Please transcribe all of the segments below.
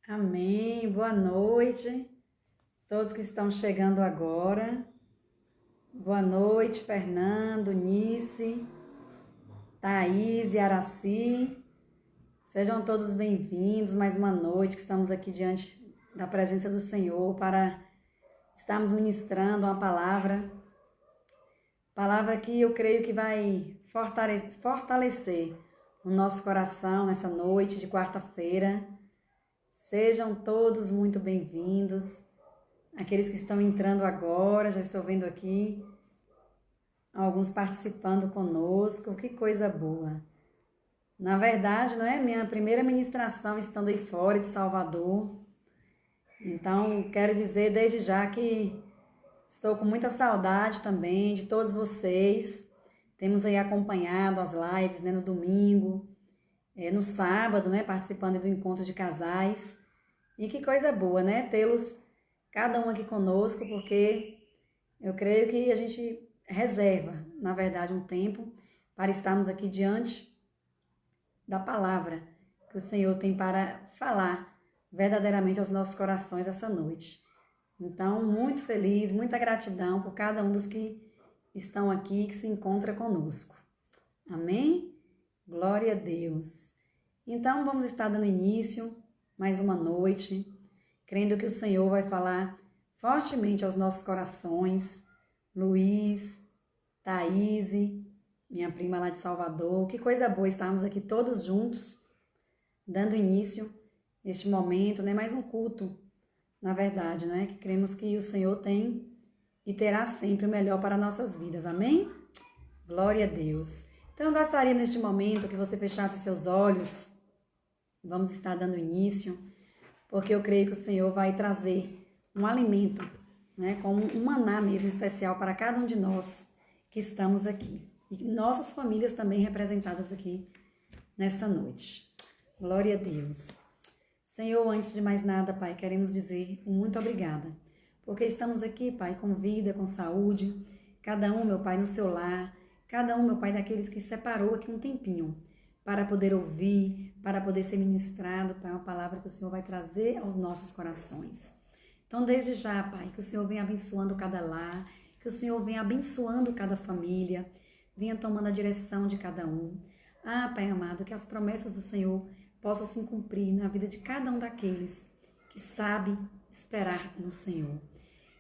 Amém. Boa noite, todos que estão chegando agora. Boa noite, Fernando, Nice, Thaís e Araci. Sejam todos bem-vindos. Mais uma noite que estamos aqui diante da presença do Senhor para estarmos ministrando uma palavra que eu creio que vai fortalecer o nosso coração nessa noite de quarta-feira. Sejam todos muito bem-vindos. Aqueles que estão entrando agora, já estou vendo aqui alguns participando conosco, que coisa boa. Na verdade, não é minha primeira ministração estando aí fora de Salvador. Então, quero dizer desde já que estou com muita saudade também de todos vocês. Temos aí acompanhado as lives, né, no domingo, no sábado, né, participando do encontro de casais. E que coisa boa, né, tê-los cada um aqui conosco, porque eu creio que a gente reserva, na verdade, um tempo para estarmos aqui diante da palavra que o Senhor tem para falar verdadeiramente aos nossos corações essa noite. Então, muito feliz, muita gratidão por cada um dos que estão aqui, que se encontra conosco. Amém? Glória a Deus. Então, vamos estar dando início mais uma noite, crendo que o Senhor vai falar fortemente aos nossos corações. Luiz, Thaís, minha prima lá de Salvador, que coisa boa estarmos aqui todos juntos, dando início neste momento, né? Mais um culto, na verdade, né? Que cremos que o Senhor tem e terá sempre o melhor para nossas vidas, amém? Glória a Deus. Então eu gostaria neste momento que você fechasse seus olhos. Vamos estar dando início, porque eu creio que o Senhor vai trazer um alimento, né, como um maná mesmo especial para cada um de nós que estamos aqui. E nossas famílias também representadas aqui nesta noite. Glória a Deus. Senhor, antes de mais nada, Pai, queremos dizer muito obrigada, porque estamos aqui, Pai, com vida, com saúde, cada um, meu Pai, no seu lar, cada um, meu Pai, daqueles que separou aqui um tempinho para poder ouvir, para poder ser ministrado, Pai, uma palavra que o Senhor vai trazer aos nossos corações. Então, desde já, Pai, que o Senhor venha abençoando cada lar, que o Senhor venha abençoando cada família, venha tomando a direção de cada um. Ah, Pai amado, que as promessas do Senhor possam se cumprir na vida de cada um daqueles que sabe esperar no Senhor.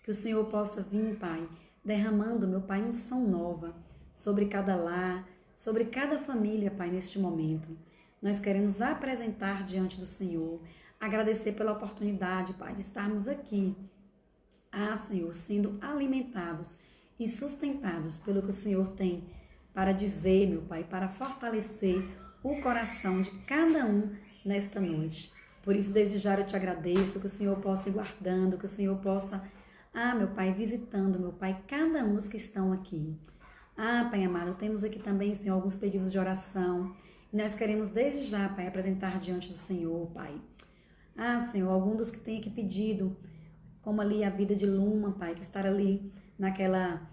Que o Senhor possa vir, Pai, derramando, meu Pai, unção nova sobre cada lar, sobre cada família, Pai, neste momento. Nós queremos apresentar diante do Senhor, agradecer pela oportunidade, Pai, de estarmos aqui. Ah, Senhor, sendo alimentados e sustentados pelo que o Senhor tem para dizer, meu Pai, para fortalecer o coração de cada um nesta noite. Por isso, desde já eu te agradeço, que o Senhor possa ir guardando, que o Senhor possa, meu Pai, visitando, meu Pai, cada um dos que estão aqui. Pai amado, temos aqui também, Senhor, alguns pedidos de oração. E nós queremos desde já, Pai, apresentar diante do Senhor, Pai. Senhor, algum dos que tem aqui pedido, como ali a vida de Luma, Pai, que está ali naquela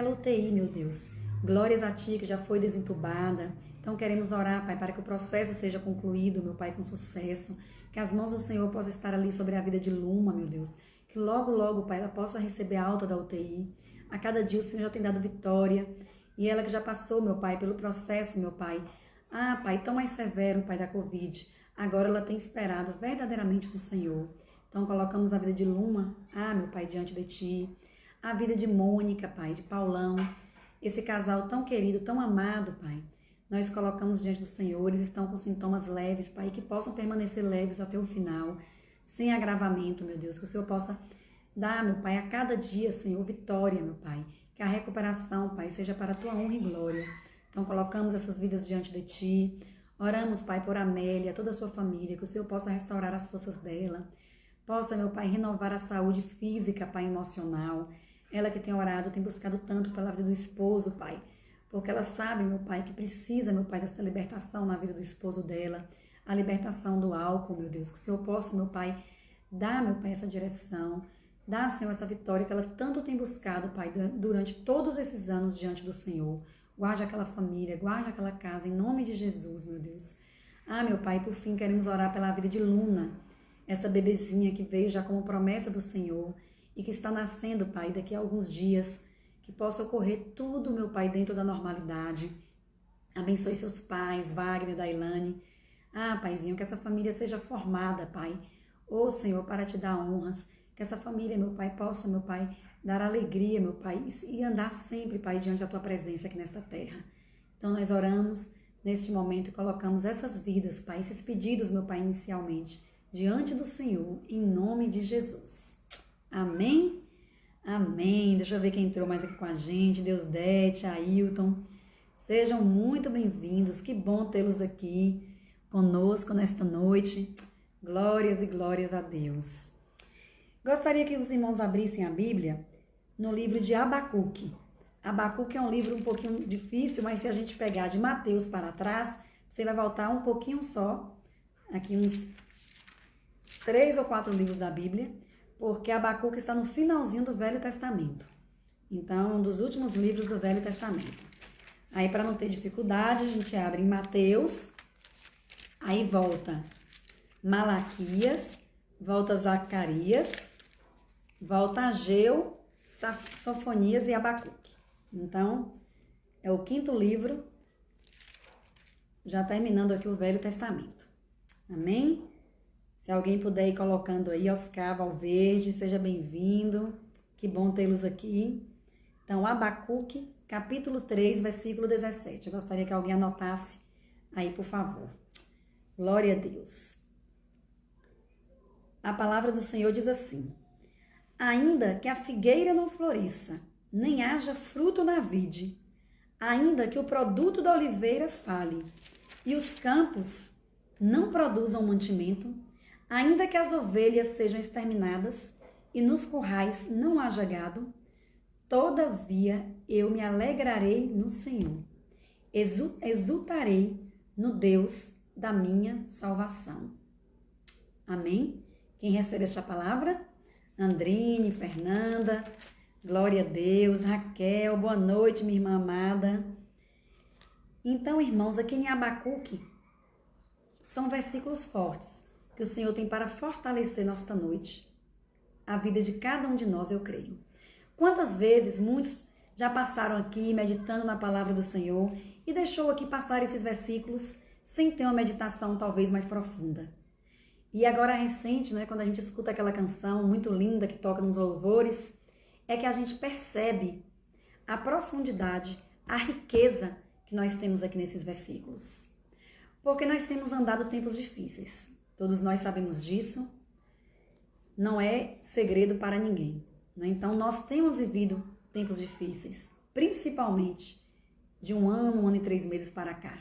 UTI, meu Deus. Glórias a Ti, que já foi desentubada. Então queremos orar, Pai, para que o processo seja concluído, meu Pai, com sucesso. Que as mãos do Senhor possam estar ali sobre a vida de Luma, meu Deus. Que logo, logo, Pai, ela possa receber a alta da UTI. A cada dia o Senhor já tem dado vitória. E ela que já passou, meu Pai, pelo processo, meu Pai. Pai, tão mais severo, Pai, da Covid. Agora ela tem esperado verdadeiramente no Senhor. Então colocamos a vida de Luma, meu Pai, diante de Ti. A vida de Mônica, Pai, de Paulão. Esse casal tão querido, tão amado, Pai. Nós colocamos diante do Senhor. Eles estão com sintomas leves, Pai, que possam permanecer leves até o final. Sem agravamento, meu Deus. Que o Senhor possa dar, meu Pai, a cada dia, Senhor, vitória, meu Pai. Que a recuperação, Pai, seja para a Tua honra e glória. Então, colocamos essas vidas diante de Ti. Oramos, Pai, por Amélia, toda a sua família, que o Senhor possa restaurar as forças dela. Possa, meu Pai, renovar a saúde física, Pai, emocional. Ela que tem orado, tem buscado tanto pela vida do esposo, Pai. Porque ela sabe, meu Pai, que precisa, meu Pai, dessa libertação na vida do esposo dela. A libertação do álcool, meu Deus. Que o Senhor possa, meu Pai, dar, meu Pai, essa direção. Dá, Senhor, essa vitória que ela tanto tem buscado, Pai, durante todos esses anos diante do Senhor. Guarde aquela família, guarde aquela casa, em nome de Jesus, meu Deus. Meu Pai, por fim, queremos orar pela vida de Luna. essa bebezinha que veio já como promessa do Senhor e que está nascendo, Pai, daqui a alguns dias, que possa ocorrer tudo, meu Pai, dentro da normalidade. Abençoe seus pais, Wagner, Dailane. Paizinho, que essa família seja formada, Pai. Senhor, para te dar honras. Que essa família, meu Pai, possa, meu Pai, dar alegria, meu Pai, e andar sempre, Pai, diante da Tua presença aqui nesta terra. Então, nós oramos neste momento e colocamos essas vidas, Pai, esses pedidos, meu Pai, inicialmente, diante do Senhor, em nome de Jesus. Amém? Amém. Deixa eu ver quem entrou mais aqui com a gente. Deusdete, Ailton. Sejam muito bem-vindos. Que bom tê-los aqui conosco nesta noite. Glórias e glórias a Deus. Gostaria que os irmãos abrissem a Bíblia no livro de Abacuque. Abacuque é um livro um pouquinho difícil, mas se a gente pegar de Mateus para trás, você vai voltar um pouquinho só, aqui uns 3 ou 4 livros da Bíblia, porque Abacuque está no finalzinho do Velho Testamento. Então, um dos últimos livros do Velho Testamento. Aí, para não ter dificuldade, a gente abre em Mateus, aí volta Malaquias, volta Zacarias, volta Ageu, Sofonias e Abacuque. Então, é o 5º livro, já terminando aqui o Velho Testamento. Amém? Se alguém puder ir colocando aí, Oscar Valverde, seja bem-vindo. Que bom tê-los aqui. Então, Abacuque, capítulo 3, versículo 17. Eu gostaria que alguém anotasse aí, por favor. Glória a Deus. A palavra do Senhor diz assim: ainda que a figueira não floresça, nem haja fruto na vide, ainda que o produto da oliveira fale, e os campos não produzam mantimento, ainda que as ovelhas sejam exterminadas, e nos currais não haja gado, todavia eu me alegrarei no Senhor, exultarei no Deus da minha salvação. Amém? Quem recebe esta palavra? Andrine, Fernanda, glória a Deus, Raquel, boa noite, minha irmã amada. Então, irmãos, aqui em Abacuque, são versículos fortes que o Senhor tem para fortalecer nesta noite a vida de cada um de nós, eu creio. Quantas vezes muitos já passaram aqui meditando na palavra do Senhor e deixou aqui passar esses versículos sem ter uma meditação talvez mais profunda. E agora recente, quando a gente escuta aquela canção muito linda que toca nos louvores, é que a gente percebe a profundidade, a riqueza que nós temos aqui nesses versículos. Porque nós temos andado tempos difíceis. Todos nós sabemos disso. Não é segredo para ninguém. Então, nós temos vivido tempos difíceis, principalmente de 1 ano e 3 meses para cá.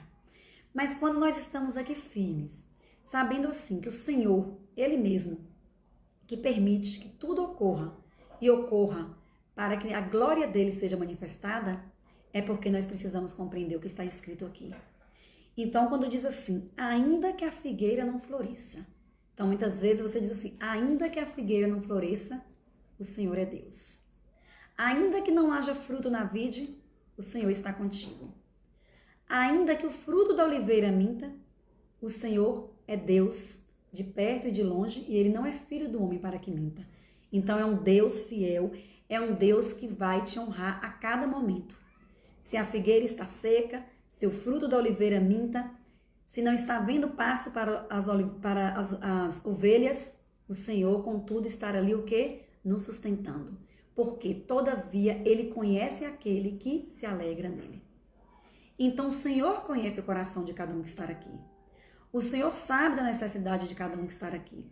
Mas quando nós estamos aqui firmes, sabendo assim que o Senhor, Ele mesmo, que permite que tudo ocorra e ocorra para que a glória dele seja manifestada, é porque nós precisamos compreender o que está escrito aqui. Então, quando diz assim, ainda que a figueira não floresça. Então, muitas vezes você diz assim, ainda que a figueira não floresça, o Senhor é Deus. Ainda que não haja fruto na vide, o Senhor está contigo. Ainda que o fruto da oliveira minta, o Senhor é Deus de perto e de longe, e Ele não é filho do homem para que minta. Então, é um Deus fiel, é um Deus que vai te honrar a cada momento. Se a figueira está seca, se o fruto da oliveira minta, se não está havendo pasto para as ovelhas, o Senhor, contudo, estará ali o quê? Nos sustentando. Porque, todavia, Ele conhece aquele que se alegra nele. Então, o Senhor conhece o coração de cada um que está aqui. O Senhor sabe da necessidade de cada um que está aqui.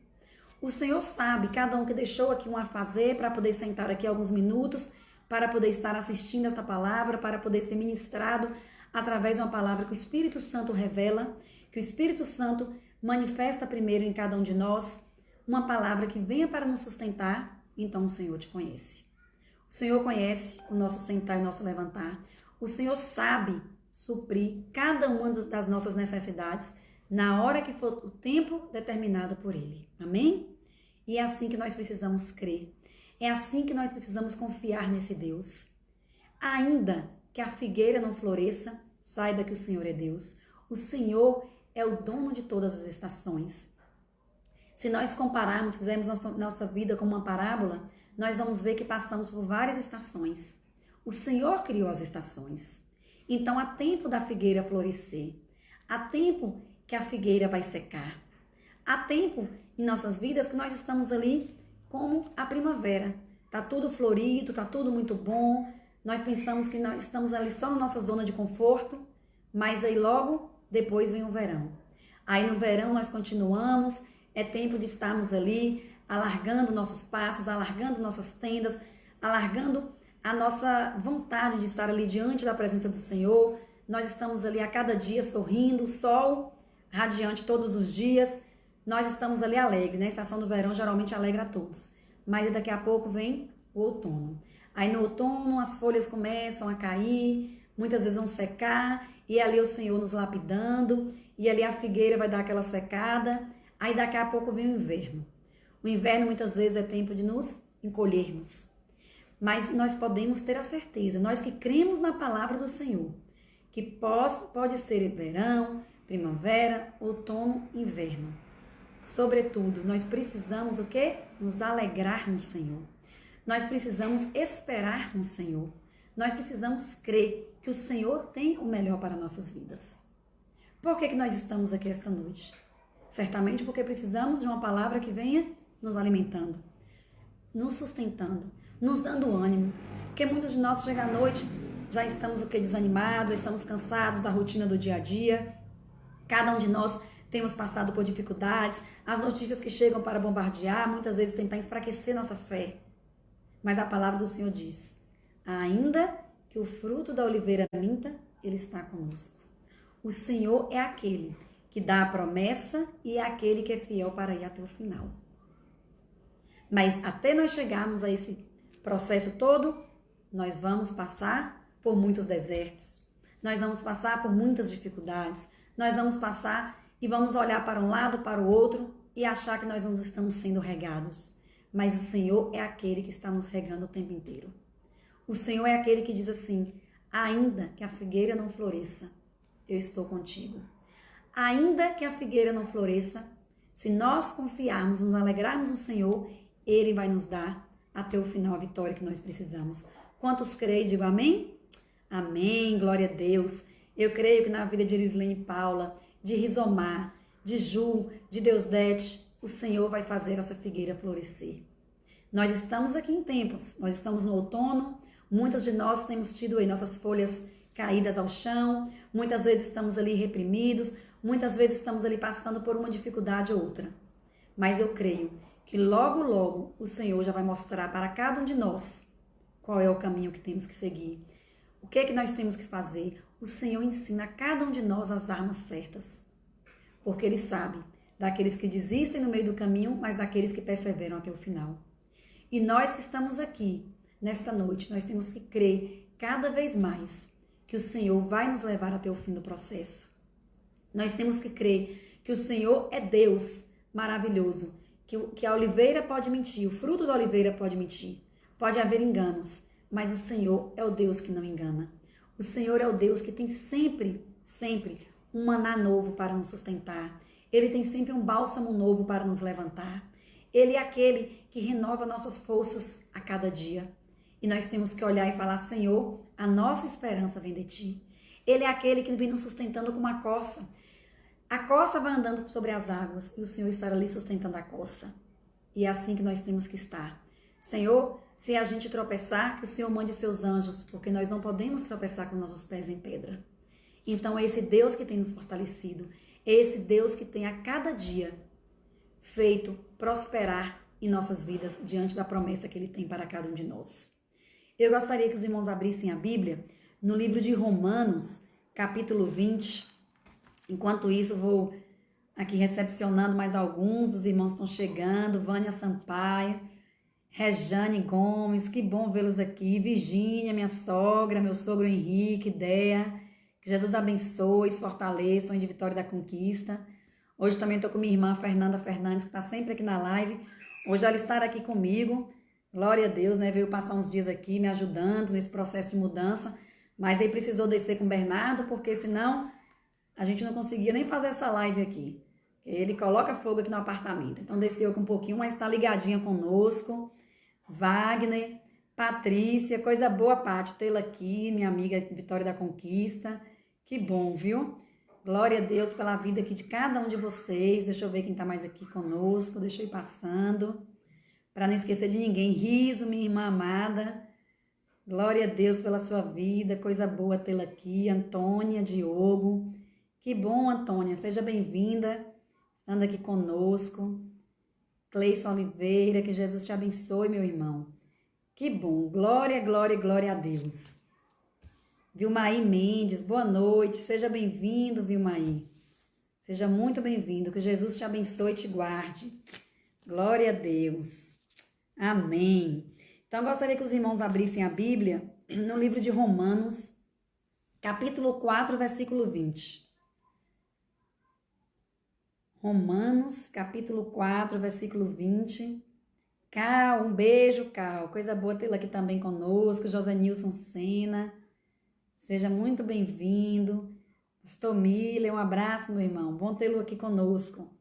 O Senhor sabe, cada um que deixou aqui um afazer para poder sentar aqui alguns minutos, para poder estar assistindo esta palavra, para poder ser ministrado através de uma palavra que o Espírito Santo revela, que o Espírito Santo manifesta primeiro em cada um de nós, uma palavra que venha para nos sustentar, então o Senhor te conhece. O Senhor conhece o nosso sentar e o nosso levantar. O Senhor sabe suprir cada uma das nossas necessidades na hora que for o tempo determinado por Ele. Amém? E é assim que nós precisamos crer. É assim que nós precisamos confiar nesse Deus. Ainda que a figueira não floresça, saiba que o Senhor é Deus. O Senhor é o dono de todas as estações. Se nós compararmos, fizermos nossa vida como uma parábola, nós vamos ver que passamos por várias estações. O Senhor criou as estações. Então há tempo da figueira florescer. Há tempo que a figueira vai secar. Há tempo em nossas vidas que nós estamos ali como a primavera. Tá tudo florido, tá tudo muito bom. Nós pensamos que nós estamos ali só na nossa zona de conforto, mas aí logo depois vem o verão. Aí no verão nós continuamos, é tempo de estarmos ali alargando nossos passos, alargando nossas tendas, alargando a nossa vontade de estar ali diante da presença do Senhor. Nós estamos ali a cada dia sorrindo, o sol radiante todos os dias. Nós estamos ali alegres, né? A estação do verão geralmente alegra a todos. Mas daqui a pouco vem o outono. Aí no outono as folhas começam a cair, muitas vezes vão secar, e ali o Senhor nos lapidando, e ali a figueira vai dar aquela secada. Aí daqui a pouco vem o inverno. O inverno muitas vezes é tempo de nos encolhermos. Mas nós podemos ter a certeza, nós que cremos na palavra do Senhor, que pode ser verão, primavera, outono, inverno. Sobretudo, nós precisamos o quê? Nos alegrar no Senhor. Nós precisamos esperar no Senhor. Nós precisamos crer que o Senhor tem o melhor para nossas vidas. Por que nós estamos aqui esta noite? Certamente porque precisamos de uma palavra que venha nos alimentando, nos sustentando, nos dando ânimo. Porque muitos de nós chegam à noite, já estamos desanimados, já estamos cansados da rotina do dia a dia. Cada um de nós temos passado por dificuldades, as notícias que chegam para bombardear, muitas vezes tentar enfraquecer nossa fé. Mas a palavra do Senhor diz, ainda que o fruto da oliveira minta, Ele está conosco. O Senhor é aquele que dá a promessa e é aquele que é fiel para ir até o final. Mas até nós chegarmos a esse processo todo, nós vamos passar por muitos desertos, nós vamos passar por muitas dificuldades, nós vamos passar e vamos olhar para um lado, para o outro e achar que nós não estamos sendo regados. Mas o Senhor é aquele que está nos regando o tempo inteiro. O Senhor é aquele que diz assim, ainda que a figueira não floresça, eu estou contigo. Ainda que a figueira não floresça, se nós confiarmos, nos alegrarmos no Senhor, Ele vai nos dar até o final a vitória que nós precisamos. Quantos creem? Digo amém? Amém, glória a Deus. Eu creio que na vida de Erislene e Paula, de Rizomar, de Ju, de Deusdete, o Senhor vai fazer essa figueira florescer. Nós estamos aqui em tempos, nós estamos no outono, muitos de nós temos tido aí nossas folhas caídas ao chão, muitas vezes estamos ali reprimidos, muitas vezes estamos ali passando por uma dificuldade ou outra. Mas eu creio que logo, logo o Senhor já vai mostrar para cada um de nós qual é o caminho que temos que seguir. O que é que nós temos que fazer? O Senhor ensina a cada um de nós as armas certas. Porque Ele sabe daqueles que desistem no meio do caminho, mas daqueles que perseveram até o final. E nós que estamos aqui, nesta noite, nós temos que crer cada vez mais que o Senhor vai nos levar até o fim do processo. Nós temos que crer que o Senhor é Deus maravilhoso, que a oliveira pode mentir, o fruto da oliveira pode mentir, pode haver enganos, mas o Senhor é o Deus que não engana. O Senhor é o Deus que tem sempre, sempre um maná novo para nos sustentar. Ele tem sempre um bálsamo novo para nos levantar. Ele é aquele que renova nossas forças a cada dia. E nós temos que olhar e falar, Senhor, a nossa esperança vem de Ti. Ele é aquele que vem nos sustentando com uma coça. A coça vai andando sobre as águas e o Senhor estará ali sustentando a coça. E é assim que nós temos que estar. Senhor, se a gente tropeçar, que o Senhor mande seus anjos, porque nós não podemos tropeçar com nossos pés em pedra. Então é esse Deus que tem nos fortalecido, é esse Deus que tem a cada dia feito prosperar em nossas vidas diante da promessa que Ele tem para cada um de nós. Eu gostaria que os irmãos abrissem a Bíblia no livro de Romanos, capítulo 20. Enquanto isso, vou aqui recepcionando mais alguns dos irmãos que estão chegando. Vânia Sampaio, Rejane Gomes, que bom vê-los aqui. Virgínia, minha sogra, meu sogro Henrique, Dea. Que Jesus abençoe, fortaleça, de Vitória da Conquista. Hoje também estou com minha irmã Fernanda Fernandes, que está sempre aqui na live. Hoje ela está aqui comigo. Glória a Deus, né? Veio passar uns dias aqui me ajudando nesse processo de mudança. Mas aí precisou descer com o Bernardo, porque senão a gente não conseguia nem fazer essa live aqui. Ele coloca fogo aqui no apartamento. Então desceu aqui um pouquinho, mas está ligadinha conosco. Wagner, Patrícia, coisa boa, Paty, tê-la aqui, minha amiga Vitória da Conquista. Que bom, viu? Glória a Deus pela vida aqui de cada um de vocês. Deixa eu ver quem está mais aqui conosco. Deixa eu ir passando. Para não esquecer de ninguém. Riso, minha irmã amada. Glória a Deus pela sua vida. Coisa boa tê-la aqui. Antônia, Diogo. Que bom, Antônia. Seja bem-vinda. Estando aqui conosco. Cleison Oliveira. Que Jesus te abençoe, meu irmão. Que bom. Glória, glória, glória a Deus. Vilmaí Mendes, boa noite, seja bem-vindo, Vilmaí. Seja muito bem-vindo, que Jesus te abençoe e te guarde. Glória a Deus. Amém. Então, eu gostaria que os irmãos abrissem a Bíblia no livro de Romanos, capítulo 4, versículo 20. Romanos, capítulo 4, versículo 20. Cal, um beijo, Cal. Coisa boa tê-la aqui também conosco. José Nilson Sena. Seja muito bem-vindo. Pastor Miller, um abraço, meu irmão. Bom tê-lo aqui conosco.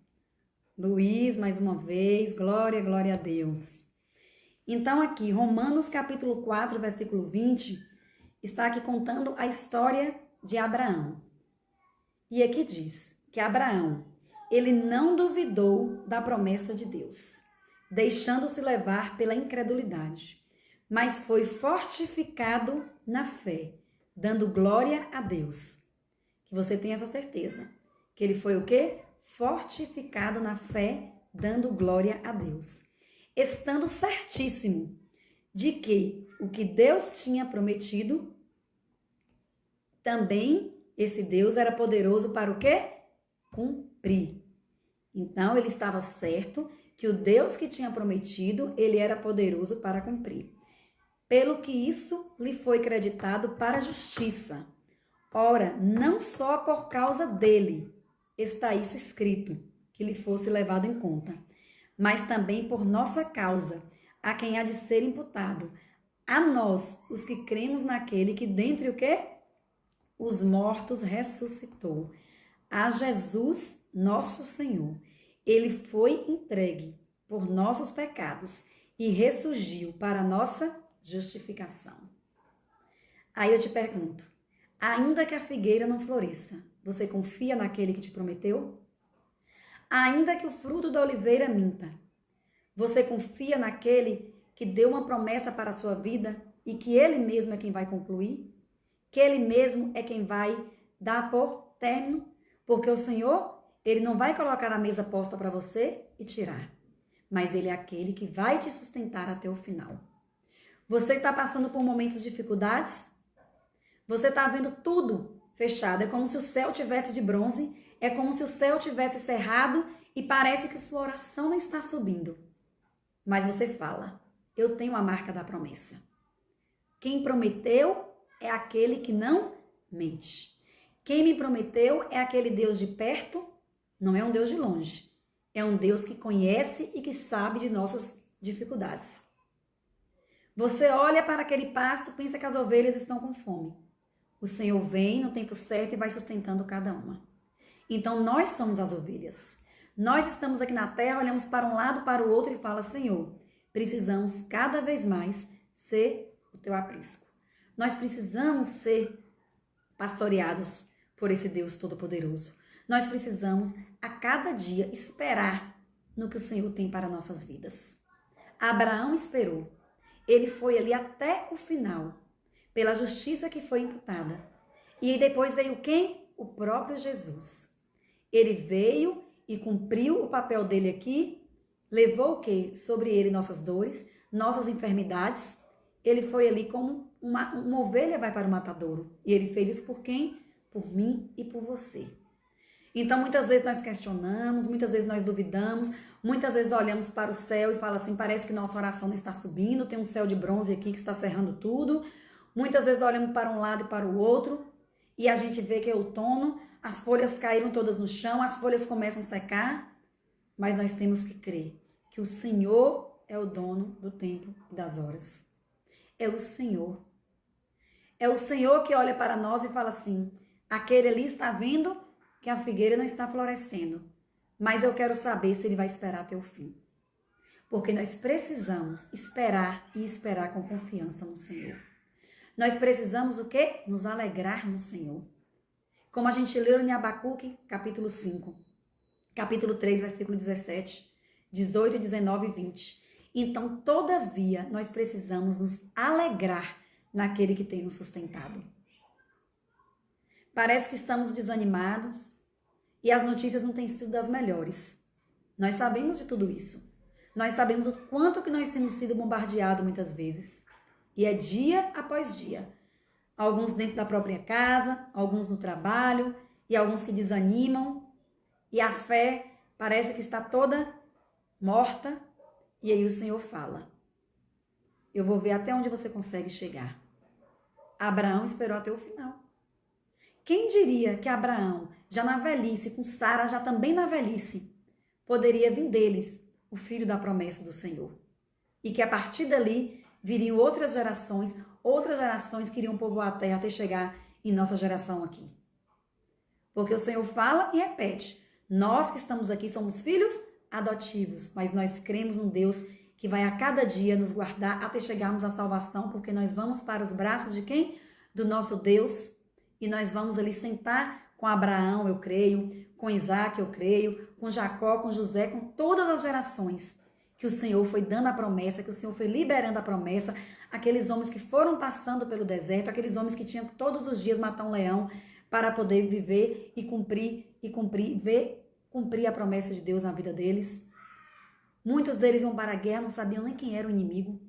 Luiz, mais uma vez. Glória, glória a Deus. Então, aqui, Romanos capítulo 4, versículo 20, está aqui contando a história de Abraão. E aqui diz que Abraão, ele não duvidou da promessa de Deus, deixando-se levar pela incredulidade, mas foi fortificado na fé, dando glória a Deus. Que você tenha essa certeza. Que ele foi o quê? Fortificado na fé, dando glória a Deus. Estando certíssimo de que o que Deus tinha prometido, também esse Deus era poderoso para o quê? Cumprir. Então, ele estava certo que o Deus que tinha prometido, ele era poderoso para cumprir. Pelo que isso lhe foi creditado para a justiça. Ora, não só por causa dele está isso escrito, que lhe fosse levado em conta, mas também por nossa causa, a quem há de ser imputado, a nós, os que cremos naquele que dentre o quê? Os mortos ressuscitou, a Jesus, nosso Senhor. Ele foi entregue por nossos pecados e ressurgiu para a nossa justificação. Aí eu te pergunto, ainda que a figueira não floresça, você confia naquele que te prometeu? Ainda que o fruto da oliveira minta, você confia naquele que deu uma promessa para a sua vida e que ele mesmo é quem vai concluir? Que ele mesmo é quem vai dar por término? Porque o Senhor, ele não vai colocar a mesa posta para você e tirar, mas ele é aquele que vai te sustentar até o final. Você está passando por momentos de dificuldades? Você está vendo tudo fechado. É como se o céu tivesse de bronze. É como se o céu tivesse cerrado e parece que sua oração não está subindo. Mas você fala, eu tenho a marca da promessa. Quem prometeu é aquele que não mente. Quem me prometeu é aquele Deus de perto, não é um Deus de longe. É um Deus que conhece e que sabe de nossas dificuldades. Você olha para aquele pasto, pensa que as ovelhas estão com fome. O Senhor vem no tempo certo e vai sustentando cada uma. Então nós somos as ovelhas. Nós estamos aqui na terra, olhamos para um lado, para o outro e fala, Senhor, precisamos cada vez mais ser o teu aprisco. Nós precisamos ser pastoreados por esse Deus Todo-Poderoso. Nós precisamos a cada dia esperar no que o Senhor tem para nossas vidas. Abraão esperou. Ele foi ali até o final, pela justiça que foi imputada. E depois veio quem? O próprio Jesus. Ele veio e cumpriu o papel dele aqui, levou o quê? Sobre ele nossas dores, nossas enfermidades. Ele foi ali como uma ovelha vai para o matadouro. E ele fez isso por quem? Por mim e por você. Então, muitas vezes nós questionamos, muitas vezes nós duvidamos, muitas vezes olhamos para o céu e fala assim, parece que nossa oração não está subindo, tem um céu de bronze aqui que está cerrando tudo. Muitas vezes olhamos para um lado e para o outro e a gente vê que é outono, as folhas caíram todas no chão, as folhas começam a secar, mas nós temos que crer que o Senhor é o dono do tempo e das horas. É o Senhor. É o Senhor que olha para nós e fala assim, aquele ali está vendo que a figueira não está florescendo, mas eu quero saber se ele vai esperar até o fim. Porque nós precisamos esperar e esperar com confiança no Senhor. Nós precisamos o quê? Nos alegrar no Senhor. Como a gente leu em Abacuque, capítulo 5, capítulo 3, versículo 17, 18, 19 e 20. Então, todavia, nós precisamos nos alegrar naquele que tem nos sustentado. Parece que estamos desanimados e as notícias não têm sido das melhores. Nós sabemos de tudo isso. Nós sabemos o quanto que nós temos sido bombardeados muitas vezes. E é dia após dia. Alguns dentro da própria casa, alguns no trabalho, e alguns que desanimam. E a fé parece que está toda morta. E aí o Senhor fala: eu vou ver até onde você consegue chegar. Abraão esperou até o final. Quem diria que Abraão, já na velhice, com Sara já também na velhice, poderia vir deles o filho da promessa do Senhor? E que a partir dali viriam outras gerações que iriam povoar a terra até chegar em nossa geração aqui. Porque o Senhor fala e repete: nós que estamos aqui somos filhos adotivos, mas nós cremos num Deus que vai a cada dia nos guardar até chegarmos à salvação, porque nós vamos para os braços de quem? Do nosso Deus, e nós vamos ali sentar com Abraão, eu creio, com Isaac, eu creio, com Jacó, com José, com todas as gerações que o Senhor foi dando a promessa, que o Senhor foi liberando a promessa, aqueles homens que foram passando pelo deserto, aqueles homens que tinham que todos os dias matar um leão para poder viver e cumprir a promessa de Deus na vida deles. Muitos deles iam para a guerra, não sabiam nem quem era o inimigo.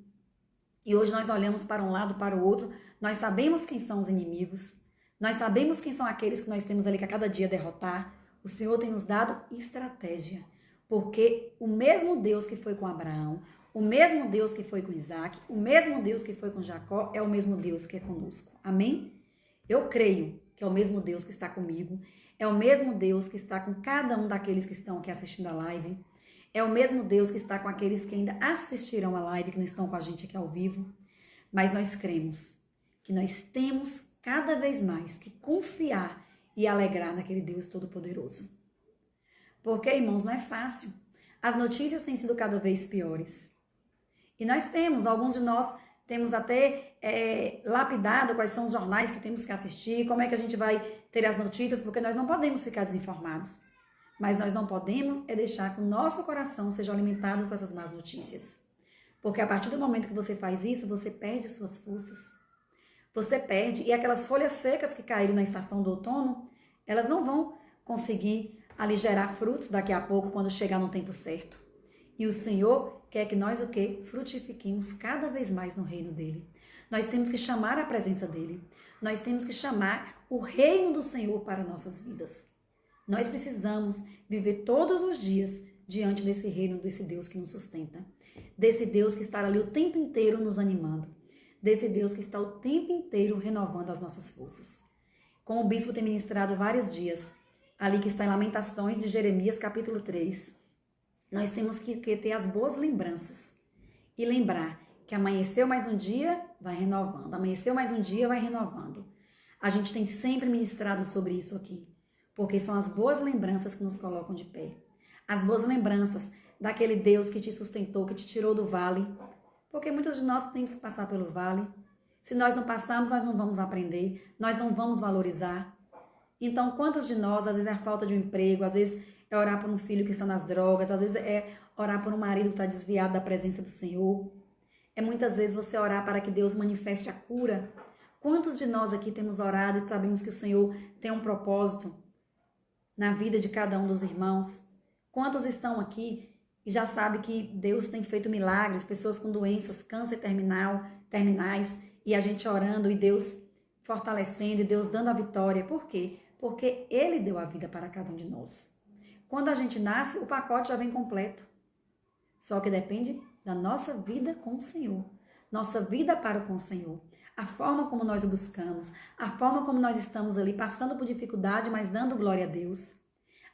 E hoje nós olhamos para um lado, para o outro, nós sabemos quem são os inimigos, nós sabemos quem são aqueles que nós temos ali que a cada dia derrotar. O Senhor tem nos dado estratégia, porque o mesmo Deus que foi com Abraão, o mesmo Deus que foi com Isaac, o mesmo Deus que foi com Jacó, é o mesmo Deus que é conosco. Amém? Eu creio que é o mesmo Deus que está comigo, é o mesmo Deus que está com cada um daqueles que estão aqui assistindo a live, é o mesmo Deus que está com aqueles que ainda assistirão a live, que não estão com a gente aqui ao vivo. Mas nós cremos que nós temos cada vez mais que confiar e alegrar naquele Deus Todo-Poderoso. Porque, irmãos, não é fácil. As notícias têm sido cada vez piores. E nós temos, alguns de nós temos até lapidado quais são os jornais que temos que assistir, como é que a gente vai ter as notícias, porque nós não podemos ficar desinformados. Mas nós não podemos deixar que o nosso coração seja alimentado com essas más notícias. Porque a partir do momento que você faz isso, você perde suas forças. Você perde. E aquelas folhas secas que caíram na estação do outono, elas não vão conseguir ali gerar frutos daqui a pouco, quando chegar no tempo certo. E o Senhor quer que nós o quê? Frutifiquemos cada vez mais no reino dele. Nós temos que chamar a presença dele. Nós temos que chamar o reino do Senhor para nossas vidas. Nós precisamos viver todos os dias diante desse reino, desse Deus que nos sustenta. Desse Deus que está ali o tempo inteiro nos animando. Desse Deus que está o tempo inteiro renovando as nossas forças. Como o bispo tem ministrado vários dias, ali que está em Lamentações de Jeremias, capítulo 3, nós temos que ter as boas lembranças. E lembrar que amanheceu mais um dia, vai renovando. Amanheceu mais um dia, vai renovando. A gente tem sempre ministrado sobre isso aqui. Porque são as boas lembranças que nos colocam de pé. As boas lembranças daquele Deus que te sustentou, que te tirou do vale. Porque muitos de nós temos que passar pelo vale. Se nós não passarmos, nós não vamos aprender, nós não vamos valorizar. Então, quantos de nós, às vezes é a falta de um emprego, às vezes é orar por um filho que está nas drogas, às vezes é orar por um marido que está desviado da presença do Senhor. É muitas vezes você orar para que Deus manifeste a cura. Quantos de nós aqui temos orado e sabemos que o Senhor tem um propósito na vida de cada um dos irmãos? Quantos estão aqui e já sabem que Deus tem feito milagres, pessoas com doenças, câncer terminais, e a gente orando e Deus fortalecendo e Deus dando a vitória. Por quê? Porque Ele deu a vida para cada um de nós. Quando a gente nasce, o pacote já vem completo. Só que depende da nossa vida com o Senhor. Nossa vida para com o Senhor. A forma como nós o buscamos, a forma como nós estamos ali passando por dificuldade, mas dando glória a Deus.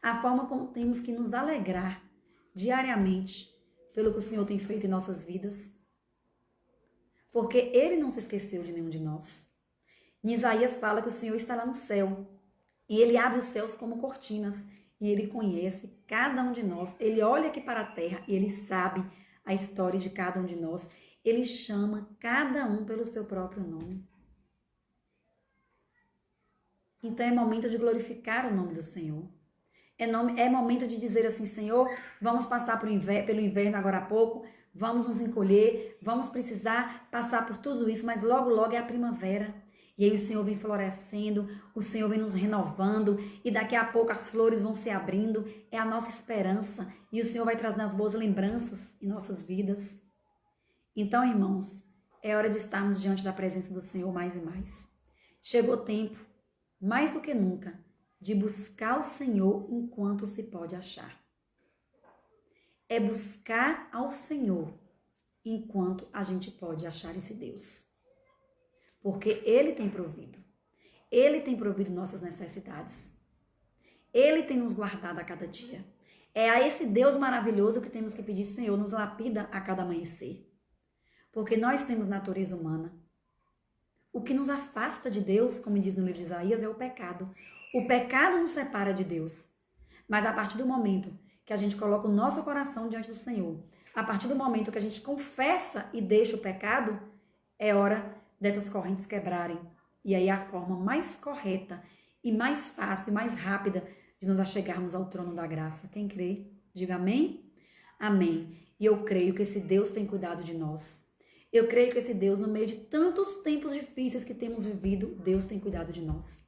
A forma como temos que nos alegrar diariamente pelo que o Senhor tem feito em nossas vidas. Porque Ele não se esqueceu de nenhum de nós. Em Isaías fala que o Senhor está lá no céu. E Ele abre os céus como cortinas. e Ele conhece cada um de nós. Ele olha aqui para a terra e Ele sabe a história de cada um de nós. Ele chama cada um pelo seu próprio nome. Então é momento de glorificar o nome do Senhor. É momento de dizer assim, Senhor, vamos passar pelo inverno agora há pouco, vamos nos encolher, vamos precisar passar por tudo isso, mas logo, logo é a primavera. E aí o Senhor vem florescendo, o Senhor vem nos renovando, e daqui a pouco as flores vão se abrindo, é a nossa esperança, e o Senhor vai trazendo as boas lembranças em nossas vidas. Então, irmãos, é hora de estarmos diante da presença do Senhor mais e mais. Chegou o tempo, mais do que nunca, de buscar o Senhor enquanto se pode achar. É buscar ao Senhor enquanto a gente pode achar esse Deus. Porque Ele tem provido. Ele tem provido nossas necessidades. Ele tem nos guardado a cada dia. É a esse Deus maravilhoso que temos que pedir, Senhor, nos lapida a cada amanhecer. Porque nós temos natureza humana. O que nos afasta de Deus, como diz no livro de Isaías, é o pecado. O pecado nos separa de Deus. Mas a partir do momento que a gente coloca o nosso coração diante do Senhor, a partir do momento que a gente confessa e deixa o pecado, é hora dessas correntes quebrarem. E aí é a forma mais correta e mais fácil e mais rápida de nos achegarmos ao trono da graça. Quem crê, diga amém? Amém. E eu creio que esse Deus tem cuidado de nós. Eu creio que esse Deus, no meio de tantos tempos difíceis que temos vivido, Deus tem cuidado de nós.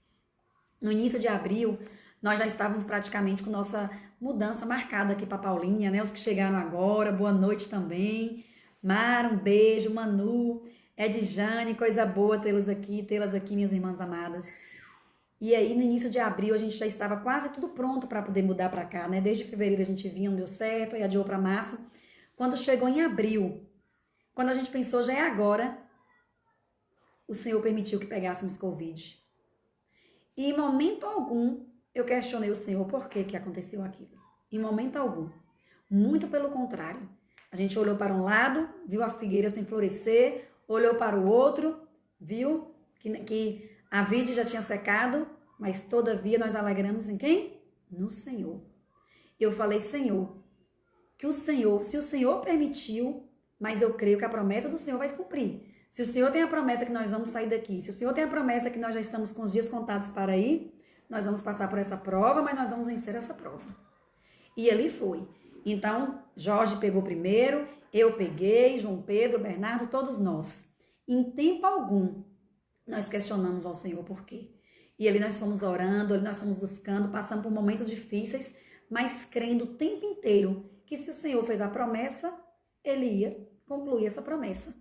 No início de abril, nós já estávamos praticamente com nossa mudança marcada aqui para Paulinha, né? Os que chegaram agora, boa noite também. Mara, um beijo. Manu, Edjane, coisa boa tê-las aqui, minhas irmãs amadas. E aí, no início de abril, a gente já estava quase tudo pronto para poder mudar para cá, né? Desde fevereiro a gente vinha, não deu certo, aí adiou para março. Quando chegou em abril, quando a gente pensou, já é agora, o Senhor permitiu que pegássemos Covid. E em momento algum, eu questionei o Senhor por que aconteceu aquilo. Em momento algum. Muito pelo contrário. A gente olhou para um lado, viu a figueira sem florescer, olhou para o outro, viu que a vide já tinha secado, mas todavia nós alegramos em quem? No Senhor. Eu falei, Senhor, que o Senhor, se o Senhor permitiu, mas eu creio que a promessa do Senhor vai se cumprir. Se o Senhor tem a promessa que nós vamos sair daqui, se o Senhor tem a promessa que nós já estamos com os dias contados para ir, nós vamos passar por essa prova, mas nós vamos vencer essa prova. E ali foi. Então, Jorge pegou primeiro, eu peguei, João Pedro, Bernardo, todos nós. Em tempo algum, nós questionamos ao Senhor por quê. E ali nós fomos orando, ali nós fomos buscando, passando por momentos difíceis, mas crendo o tempo inteiro que se o Senhor fez a promessa, Ele ia concluir essa promessa.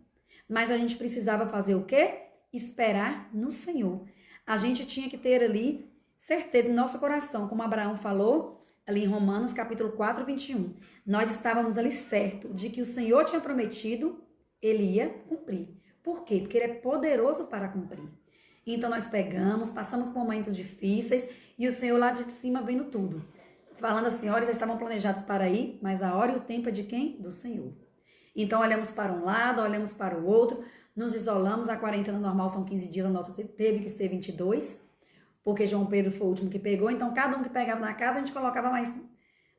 Mas a gente precisava fazer o quê? Esperar no Senhor. A gente tinha que ter ali certeza em nosso coração, como Abraão falou, ali em Romanos capítulo 4, 21. Nós estávamos ali certo de que o Senhor tinha prometido, Ele ia cumprir. Por quê? Porque Ele é poderoso para cumprir. Então nós pegamos, passamos por momentos difíceis e o Senhor lá de cima vendo tudo. Falando assim, olha, já estavam planejados para ir, mas a hora e o tempo é de quem? Do Senhor. Então, olhamos para um lado, olhamos para o outro, nos isolamos, a quarentena normal são 15 dias, a nossa teve que ser 22, porque João Pedro foi o último que pegou, então cada um que pegava na casa, a gente colocava mais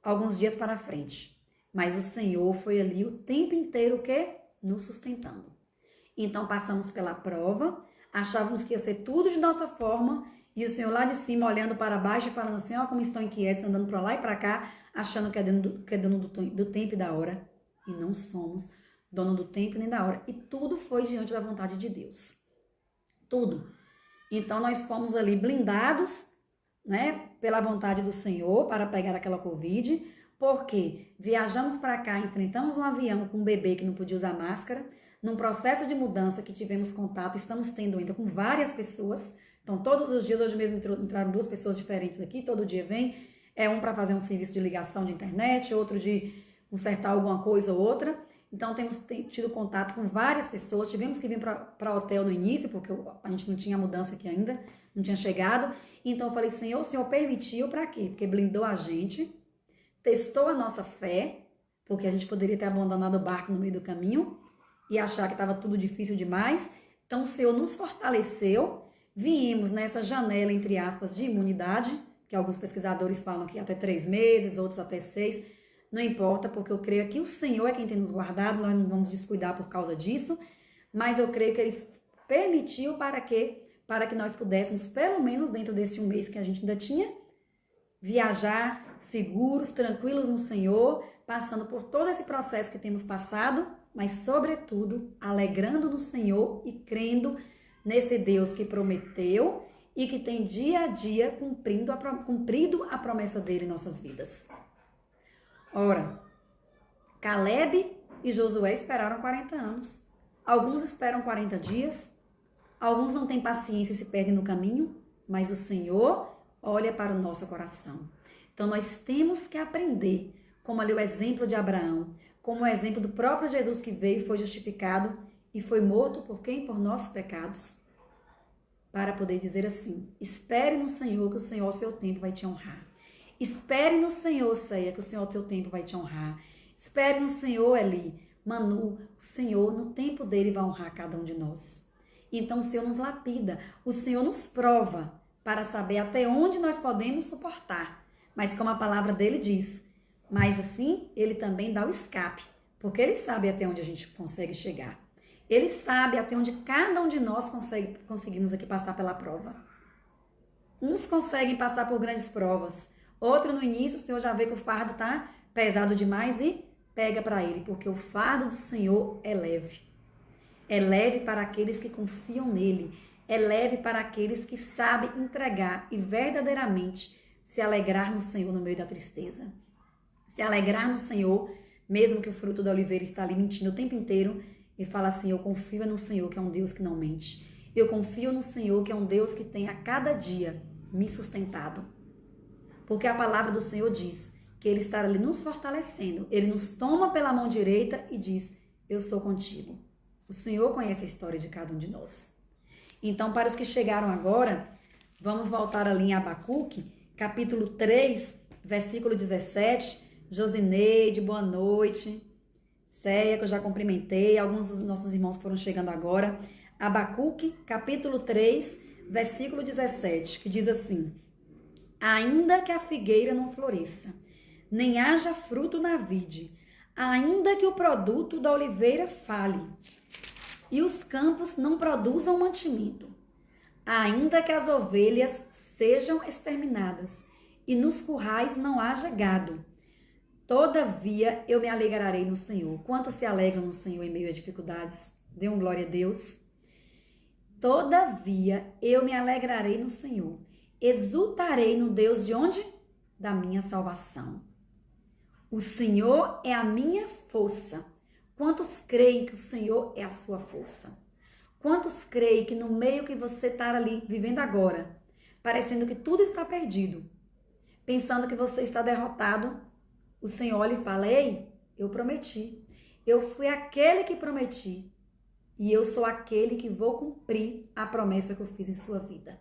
alguns dias para frente. Mas o Senhor foi ali o tempo inteiro o quê? Nos sustentando. Então, passamos pela prova, achávamos que ia ser tudo de nossa forma, e o Senhor lá de cima olhando para baixo e falando assim, ó, como estão inquietos, andando para lá e para cá, achando que é dono do tempo e da hora. E não somos dono do tempo nem da hora. E tudo foi diante da vontade de Deus. Tudo. Então, nós fomos ali blindados, né, pela vontade do Senhor para pegar aquela Covid, porque viajamos para cá, enfrentamos um avião com um bebê que não podia usar máscara, num processo de mudança que tivemos contato, estamos tendo ainda com várias pessoas. Então, todos os dias, hoje mesmo entraram 2 pessoas diferentes aqui, todo dia vem, um para fazer um serviço de ligação de internet, outro de consertar alguma coisa ou outra. Então, temos tido contato com várias pessoas. Tivemos que vir para hotel no início, porque a gente não tinha mudança aqui ainda, não tinha chegado. Então, eu falei, Senhor, o Senhor permitiu para quê? Porque blindou a gente, testou a nossa fé, porque a gente poderia ter abandonado o barco no meio do caminho e achar que estava tudo difícil demais. Então, o Senhor nos fortaleceu. Viemos nessa janela, entre aspas, de imunidade, que alguns pesquisadores falam que até 3 meses, outros até 6. Não importa, porque eu creio que o Senhor é quem tem nos guardado, nós não vamos descuidar por causa disso, mas eu creio que Ele permitiu para que nós pudéssemos, pelo menos dentro desse um mês que a gente ainda tinha, viajar seguros, tranquilos no Senhor, passando por todo esse processo que temos passado, mas sobretudo alegrando no Senhor e crendo nesse Deus que prometeu e que tem dia a dia cumprido a promessa dele em nossas vidas. Ora, Caleb e Josué esperaram 40 anos. Alguns esperam 40 dias, alguns não têm paciência e se perdem no caminho, mas o Senhor olha para o nosso coração. Então nós temos que aprender, como ali o exemplo de Abraão, como o exemplo do próprio Jesus que veio e foi justificado e foi morto por quem? Por nossos pecados. Para poder dizer assim, espere no Senhor que o Senhor ao seu tempo vai te honrar. Espere no Senhor, Ceia, que o Senhor ao teu tempo vai te honrar. Espere no Senhor, Eli, Manu, o Senhor no tempo dele vai honrar cada um de nós. Então o Senhor nos lapida, o Senhor nos prova para saber até onde nós podemos suportar. Mas como a palavra dele diz, mas assim ele também dá o escape, porque ele sabe até onde a gente consegue chegar. Ele sabe até onde cada um de nós conseguimos aqui passar pela prova. Uns conseguem passar por grandes provas, outro no início o Senhor já vê que o fardo está pesado demais e pega para ele, porque o fardo do Senhor é leve. É leve para aqueles que confiam nele, é leve para aqueles que sabem entregar e verdadeiramente se alegrar no Senhor no meio da tristeza. Se alegrar no Senhor, mesmo que o fruto da oliveira está ali mentindo o tempo inteiro, e fala assim, eu confio no Senhor, que é um Deus que não mente. Eu confio no Senhor, que é um Deus que tem a cada dia me sustentado. Porque a palavra do Senhor diz que Ele está ali nos fortalecendo. Ele nos toma pela mão direita e diz, eu sou contigo. O Senhor conhece a história de cada um de nós. Então, para os que chegaram agora, vamos voltar ali em Abacuque, capítulo 3, versículo 17. Josineide, boa noite. Ceia, que eu já cumprimentei. Alguns dos nossos irmãos foram chegando agora. Abacuque, capítulo 3, versículo 17, que diz assim, ainda que a figueira não floresça, nem haja fruto na vide, ainda que o produto da oliveira fale, e os campos não produzam mantimento, ainda que as ovelhas sejam exterminadas, e nos currais não haja gado, todavia eu me alegrarei no Senhor. Quantos se alegram no Senhor em meio a dificuldades? Dê um glória a Deus. Todavia eu me alegrarei no Senhor. Exultarei no Deus de onde? Da minha salvação. O Senhor é a minha força. Quantos creem que o Senhor é a sua força? Quantos creem que no meio que você está ali vivendo agora, parecendo que tudo está perdido, pensando que você está derrotado, o Senhor olha e fala, ei, eu prometi, eu fui aquele que prometi e eu sou aquele que vou cumprir a promessa que eu fiz em sua vida.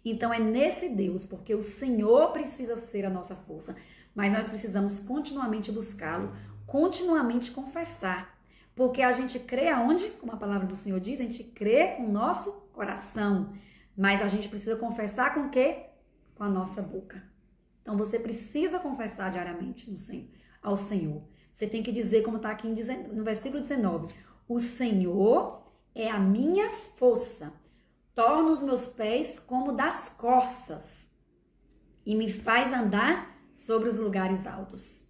Então é nesse Deus, porque o Senhor precisa ser a nossa força, mas nós precisamos continuamente buscá-lo, continuamente confessar, porque a gente crê aonde? Como a palavra do Senhor diz, a gente crê com o nosso coração, mas a gente precisa confessar com o quê? Com a nossa boca. Então, você precisa confessar diariamente ao Senhor. Você tem que dizer, como está aqui no versículo 19, o Senhor é a minha força, torna os meus pés como das corças e me faz andar sobre os lugares altos.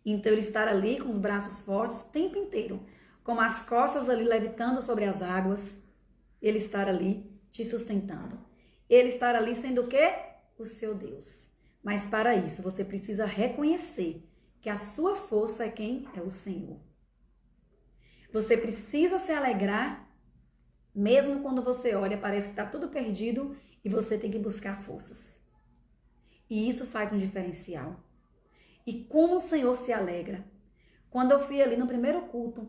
Então, ele estar ali com os braços fortes o tempo inteiro, como as costas ali levitando sobre as águas, ele estar ali te sustentando. Ele estar ali sendo o quê? O seu Deus. Mas para isso, você precisa reconhecer que a sua força é quem? É o Senhor. Você precisa se alegrar, mesmo quando você olha, parece que está tudo perdido e você tem que buscar forças. E isso faz um diferencial. E como o Senhor se alegra. Quando eu fui ali no primeiro culto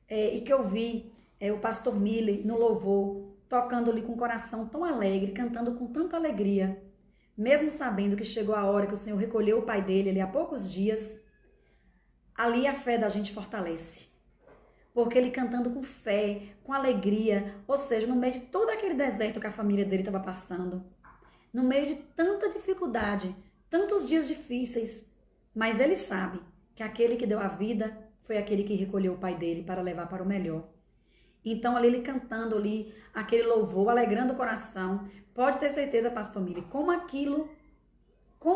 e que eu vi o pastor Miller no louvor, tocando ali com o coração tão alegre, cantando com tanta alegria, mesmo sabendo que chegou a hora que o Senhor recolheu o pai dele ali há poucos dias, ali a fé da gente fortalece. Porque ele cantando com fé, com alegria, ou seja, no meio de todo aquele deserto que a família dele estava passando, no meio de tanta dificuldade, tantos dias difíceis, mas ele sabe que aquele que deu a vida foi aquele que recolheu o pai dele para levar para o melhor. Então, ali ele cantando ali, aquele louvor, alegrando o coração, pode ter certeza, pastor Mili, como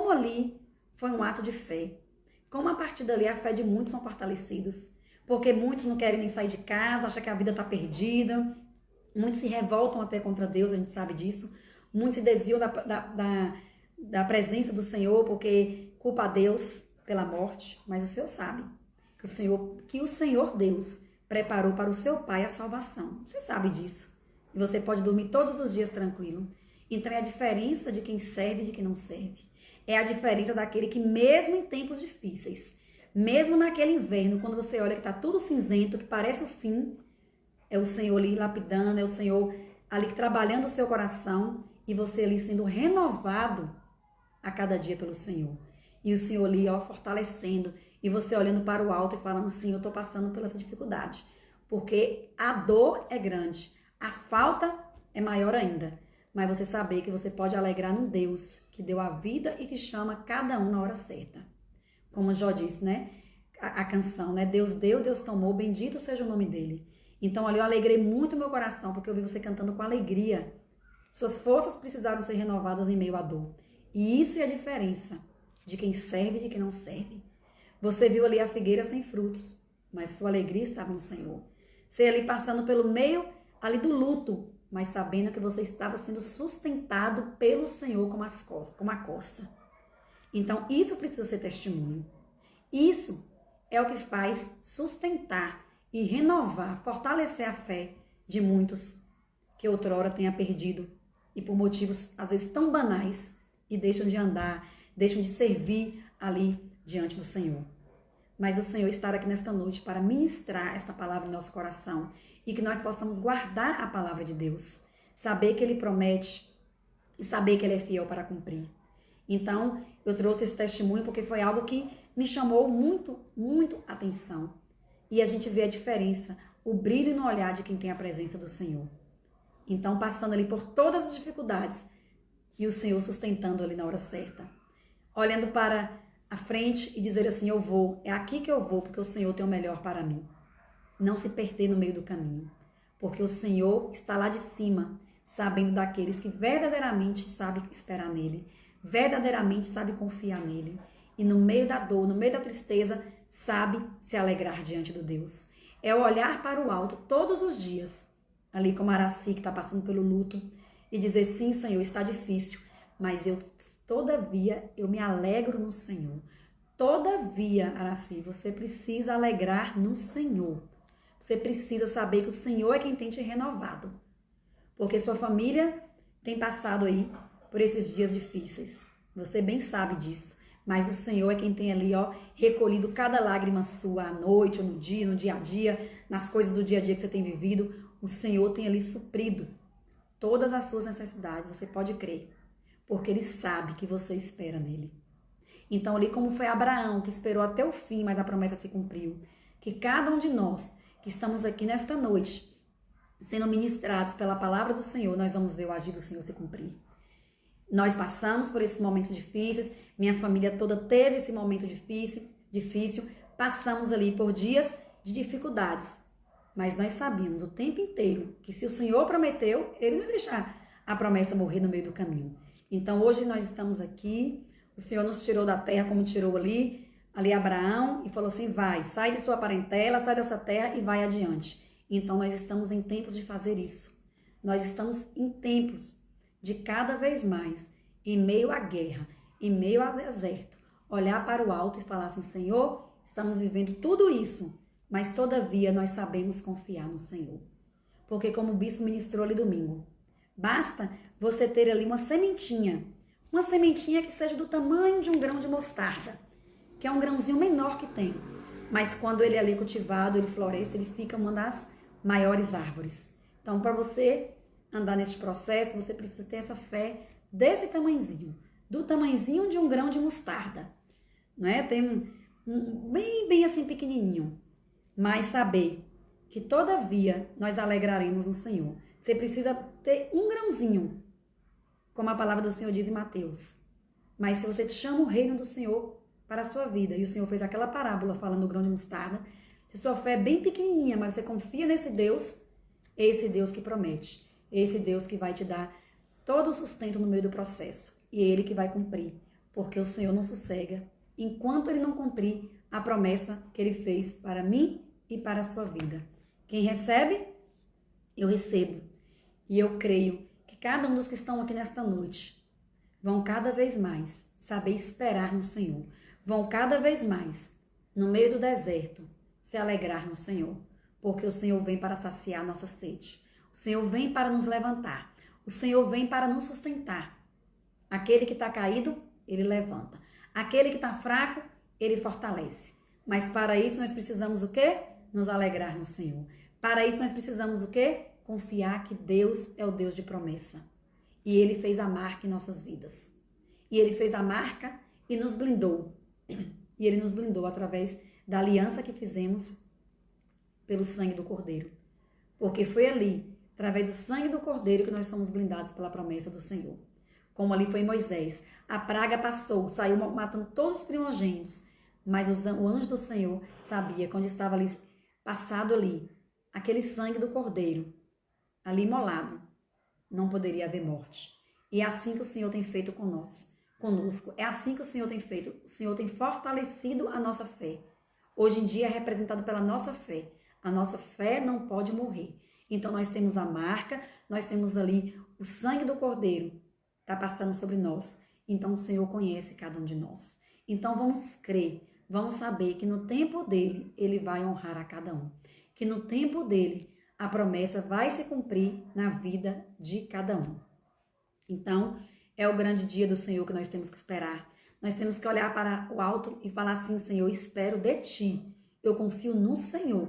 ali foi um ato de fé. Como a partir dali a fé de muitos são fortalecidos. Porque muitos não querem nem sair de casa, acham que a vida está perdida. Muitos se revoltam até contra Deus, a gente sabe disso. Muitos se desviam da presença do Senhor porque culpa a Deus pela morte. Mas o Senhor sabe que o Senhor Deus preparou para o seu pai a salvação. Você sabe disso. E você pode dormir todos os dias tranquilo. Então é a diferença de quem serve e de quem não serve. É a diferença daquele que mesmo em tempos difíceis, mesmo naquele inverno, quando você olha que está tudo cinzento, que parece o fim, é o Senhor ali lapidando, é o Senhor ali trabalhando o seu coração e você ali sendo renovado a cada dia pelo Senhor. E o Senhor ali, ó, fortalecendo, e você olhando para o alto e falando assim, eu estou passando por essa dificuldade, porque a dor é grande, a falta é maior ainda, mas você saber que você pode alegrar num Deus que deu a vida e que chama cada um na hora certa. Como Jó disse, né? A canção, né? Deus deu, Deus tomou, bendito seja o nome dele. Então ali eu alegrei muito o meu coração, porque eu vi você cantando com alegria. Suas forças precisaram ser renovadas em meio à dor. E isso é a diferença de quem serve e de quem não serve. Você viu ali a figueira sem frutos, mas sua alegria estava no Senhor. Você ali passando pelo meio ali do luto, mas sabendo que você estava sendo sustentado pelo Senhor como a coça. Então, isso precisa ser testemunho. Isso é o que faz sustentar e renovar, fortalecer a fé de muitos que outrora tenha perdido e por motivos, às vezes, tão banais e deixam de andar, deixam de servir ali diante do Senhor. Mas o Senhor está aqui nesta noite para ministrar esta palavra no nosso coração e que nós possamos guardar a palavra de Deus, saber que Ele promete e saber que Ele é fiel para cumprir. Então, eu trouxe esse testemunho porque foi algo que me chamou muito, muito atenção. E a gente vê a diferença, o brilho no olhar de quem tem a presença do Senhor. Então, passando ali por todas as dificuldades e o Senhor sustentando ali na hora certa. Olhando para a frente e dizer assim, eu vou, é aqui que eu vou, porque o Senhor tem o melhor para mim. Não se perder no meio do caminho, porque o Senhor está lá de cima, sabendo daqueles que verdadeiramente sabem esperar nele, verdadeiramente sabe confiar nele e no meio da dor, no meio da tristeza, sabe se alegrar diante do Deus. É olhar para o alto todos os dias, ali como Araci que está passando pelo luto e dizer, sim, Senhor, está difícil, mas todavia eu me alegro no Senhor. Todavia, Araci, você precisa alegrar no Senhor. Você precisa saber que o Senhor é quem tem te renovado, porque sua família tem passado aí por esses dias difíceis. Você bem sabe disso. Mas o Senhor é quem tem ali, ó, recolhido cada lágrima sua à noite ou no dia a dia, nas coisas do dia a dia que você tem vivido. O Senhor tem ali suprido todas as suas necessidades, você pode crer, porque Ele sabe que você espera nele. Então, ali como foi Abraão, que esperou até o fim, mas a promessa se cumpriu, que cada um de nós que estamos aqui nesta noite, sendo ministrados pela palavra do Senhor, nós vamos ver o agir do Senhor se cumprir. Nós passamos por esses momentos difíceis, minha família toda teve esse momento difícil, passamos ali por dias de dificuldades, mas nós sabíamos o tempo inteiro que se o Senhor prometeu, Ele não ia deixar a promessa morrer no meio do caminho. Então hoje nós estamos aqui, o Senhor nos tirou da terra como tirou ali Abraão e falou assim, vai, sai de sua parentela, sai dessa terra e vai adiante. Então nós estamos em tempos de fazer isso, nós estamos em tempos de cada vez mais, em meio à guerra, em meio ao deserto, olhar para o alto e falar assim, Senhor, estamos vivendo tudo isso, mas todavia nós sabemos confiar no Senhor. Porque como o bispo ministrou ali domingo, basta você ter ali uma sementinha que seja do tamanho de um grão de mostarda, que é um grãozinho menor que tem, mas quando ele é ali cultivado, ele floresce, ele fica uma das maiores árvores. Então, para você andar nesse processo, você precisa ter essa fé desse tamanhozinho, do tamanhozinho de um grão de mostarda, não é? Tem bem assim pequenininho, mas saber que todavia nós alegraremos no Senhor. Você precisa ter um grãozinho, como a palavra do Senhor diz em Mateus. Mas se você chama o reino do Senhor para a sua vida, e o Senhor fez aquela parábola falando do grão de mostarda, se sua fé é bem pequenininha, mas você confia nesse Deus, é esse Deus que promete, é esse Deus que vai te dar todo o sustento no meio do processo, e é Ele que vai cumprir, porque o Senhor não sossega enquanto Ele não cumprir a promessa que Ele fez para mim e para a sua vida. Quem recebe, eu recebo. E eu creio que cada um dos que estão aqui nesta noite vão cada vez mais saber esperar no Senhor. Vão cada vez mais, no meio do deserto, se alegrar no Senhor. Porque o Senhor vem para saciar nossa sede. O Senhor vem para nos levantar. O Senhor vem para nos sustentar. Aquele que está caído, Ele levanta. Aquele que está fraco, Ele fortalece. Mas para isso nós precisamos o quê? Nos alegrar no Senhor. Para isso nós precisamos o quê? Confiar que Deus é o Deus de promessa. E Ele fez a marca em nossas vidas. E Ele fez a marca e nos blindou. E Ele nos blindou através da aliança que fizemos pelo sangue do Cordeiro. Porque foi ali, através do sangue do Cordeiro, que nós somos blindados pela promessa do Senhor. Como ali foi em Moisés. A praga passou, saiu matando todos os primogênitos. Mas o anjo do Senhor sabia que onde estava ali, passado ali, aquele sangue do Cordeiro, ali imolado, não poderia haver morte. E é assim que o Senhor tem feito conosco. É assim que o Senhor tem feito. O Senhor tem fortalecido a nossa fé. Hoje em dia é representado pela nossa fé. A nossa fé não pode morrer. Então nós temos a marca, nós temos ali o sangue do Cordeiro, está passando sobre nós. Então o Senhor conhece cada um de nós. Então vamos crer, vamos saber que no tempo dele, ele vai honrar a cada um. Que no tempo dele, a promessa vai se cumprir na vida de cada um. Então, é o grande dia do Senhor que nós temos que esperar. Nós temos que olhar para o alto e falar assim: Senhor, eu espero de Ti. Eu confio no Senhor.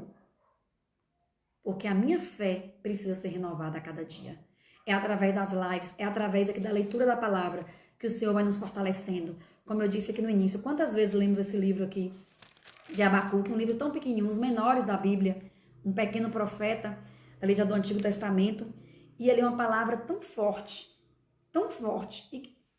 Porque a minha fé precisa ser renovada a cada dia. É através das lives, é através aqui da leitura da palavra que o Senhor vai nos fortalecendo. Como eu disse aqui no início, quantas vezes lemos esse livro aqui de Abacuque, um livro tão pequenininho, um dos menores da Bíblia, um pequeno profeta, ali já do Antigo Testamento, e ali uma palavra tão forte,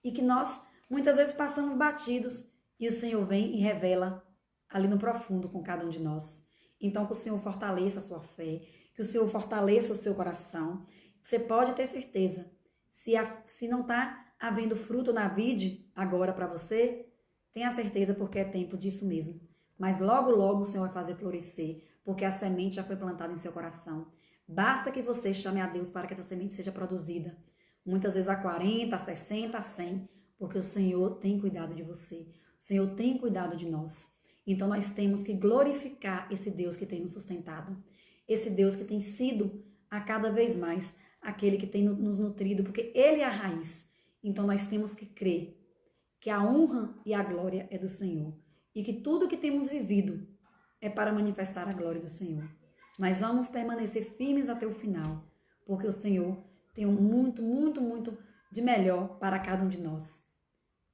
e que nós muitas vezes passamos batidos, e o Senhor vem e revela ali no profundo com cada um de nós. Então, que o Senhor fortaleça a sua fé, que o Senhor fortaleça o seu coração. Você pode ter certeza, se não está havendo fruto na vide agora para você, tenha certeza porque é tempo disso mesmo. Mas logo, logo o Senhor vai fazer florescer, porque a semente já foi plantada em seu coração. Basta que você chame a Deus para que essa semente seja produzida. Muitas vezes a 40, a 60, a 100, porque o Senhor tem cuidado de você. O Senhor tem cuidado de nós. Então nós temos que glorificar esse Deus que tem nos sustentado. Esse Deus que tem sido a cada vez mais aquele que tem nos nutrido, porque Ele é a raiz. Então nós temos que crer que a honra e a glória é do Senhor. E que tudo que temos vivido é para manifestar a glória do Senhor. Mas vamos permanecer firmes até o final, porque o Senhor tem muito, muito, muito de melhor para cada um de nós.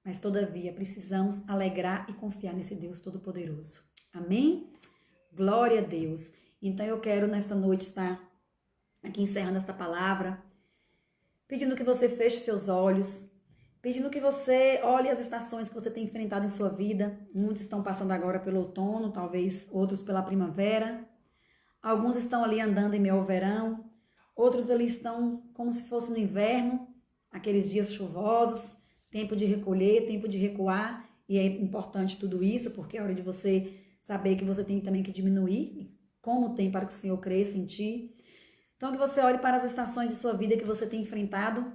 Mas, todavia, precisamos alegrar e confiar nesse Deus Todo-Poderoso. Amém? Glória a Deus. Então, eu quero, nesta noite, estar aqui encerrando esta palavra, pedindo que você feche seus olhos, pedindo que você olhe as estações que você tem enfrentado em sua vida. Muitos estão passando agora pelo outono, talvez outros pela primavera. Alguns estão ali andando em meio ao verão. Outros ali estão como se fosse no inverno, aqueles dias chuvosos, tempo de recolher, tempo de recuar. E é importante tudo isso, porque é hora de você saber que você tem também que diminuir, como tem para que o Senhor cresça em ti. Então, que você olhe para as estações de sua vida que você tem enfrentado,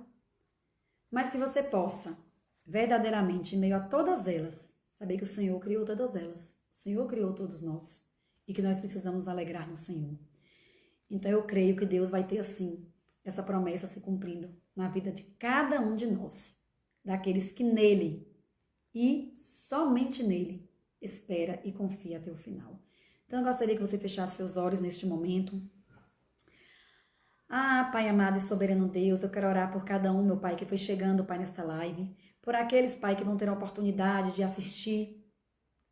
mas que você possa, verdadeiramente, em meio a todas elas, saber que o Senhor criou todas elas. O Senhor criou todos nós. E que nós precisamos alegrar no Senhor. Então eu creio que Deus vai ter assim, essa promessa se cumprindo na vida de cada um de nós. Daqueles que nele, e somente nele, espera e confia até o final. Então eu gostaria que você fechasse seus olhos neste momento. Ah, Pai amado e soberano Deus, eu quero orar por cada um, meu Pai, que foi chegando, Pai, nesta live. Por aqueles, Pai, que vão ter a oportunidade de assistir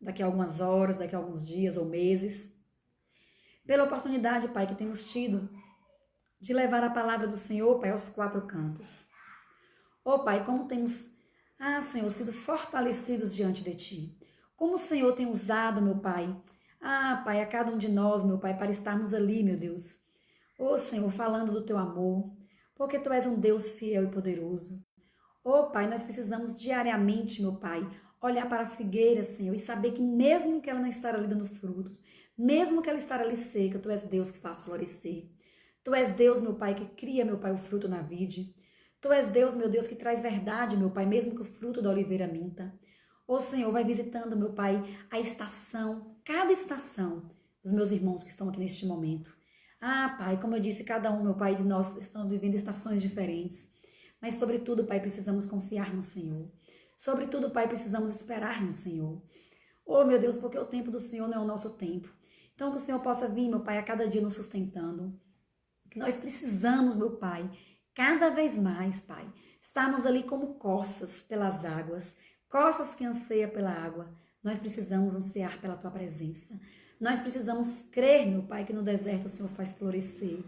daqui a algumas horas, daqui a alguns dias ou meses. Pela oportunidade, Pai, que temos tido de levar a palavra do Senhor, Pai, aos quatro cantos. Oh, Pai, como temos Senhor, sido fortalecidos diante de Ti. Como o Senhor tem usado, meu Pai, Pai, a cada um de nós, meu Pai, para estarmos ali, meu Deus. Senhor, falando do Teu amor, porque Tu és um Deus fiel e poderoso. Pai, nós precisamos diariamente, meu Pai, olhar para a figueira, Senhor, e saber que mesmo que ela não estar ali dando frutos, mesmo que ela estar ali seca, Tu és Deus que faz florescer. Tu és Deus, meu Pai, que cria, meu Pai, o fruto na vide. Tu és Deus, meu Deus, que traz verdade, meu Pai, mesmo que o fruto da oliveira minta. Senhor, vai visitando, meu Pai, a estação, cada estação dos meus irmãos que estão aqui neste momento. Pai, como eu disse, cada um, meu Pai, de nós estamos vivendo estações diferentes. Mas, sobretudo, Pai, precisamos confiar no Senhor. Sobretudo, Pai, precisamos esperar no Senhor. Meu Deus, porque o tempo do Senhor não é o nosso tempo. Então, que o Senhor possa vir, meu Pai, a cada dia nos sustentando. Que nós precisamos, meu Pai, cada vez mais, Pai, estarmos ali como corças pelas águas, corças que anseiam pela água. Nós precisamos ansiar pela Tua presença. Nós precisamos crer, meu Pai, que no deserto o Senhor faz florescer.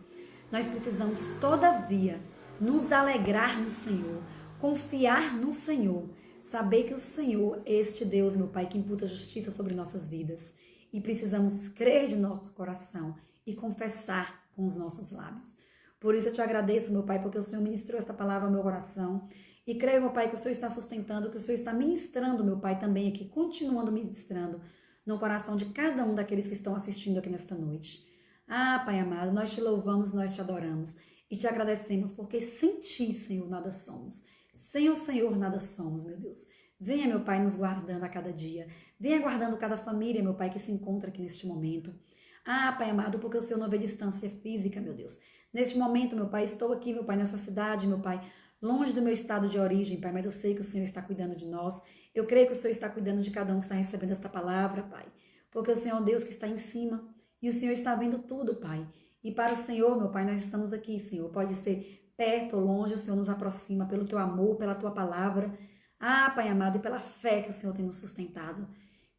Nós precisamos, todavia, nos alegrar no Senhor, confiar no Senhor, saber que o Senhor é este Deus, meu Pai, que imputa justiça sobre nossas vidas. E precisamos crer de nosso coração e confessar com os nossos lábios. Por isso eu te agradeço, meu Pai, porque o Senhor ministrou esta palavra ao meu coração. E creio, meu Pai, que o Senhor está sustentando, que o Senhor está ministrando, meu Pai, também aqui, continuando ministrando no coração de cada um daqueles que estão assistindo aqui nesta noite. Pai amado, nós te louvamos, nós te adoramos e te agradecemos, porque sem ti, Senhor, nada somos. Sem o Senhor, nada somos, meu Deus. Venha, meu Pai, nos guardando a cada dia. Venha guardando cada família, meu Pai, que se encontra aqui neste momento. Pai amado, porque o Senhor não vê distância física, meu Deus. Neste momento, meu Pai, estou aqui, meu Pai, nessa cidade, meu Pai, longe do meu estado de origem, Pai, mas eu sei que o Senhor está cuidando de nós. Eu creio que o Senhor está cuidando de cada um que está recebendo esta palavra, Pai. Porque o Senhor é um Deus que está em cima e o Senhor está vendo tudo, Pai. E para o Senhor, meu Pai, nós estamos aqui, Senhor. Pode ser perto ou longe, o Senhor nos aproxima pelo Teu amor, pela Tua palavra. Pai amado, e pela fé que o Senhor tem nos sustentado.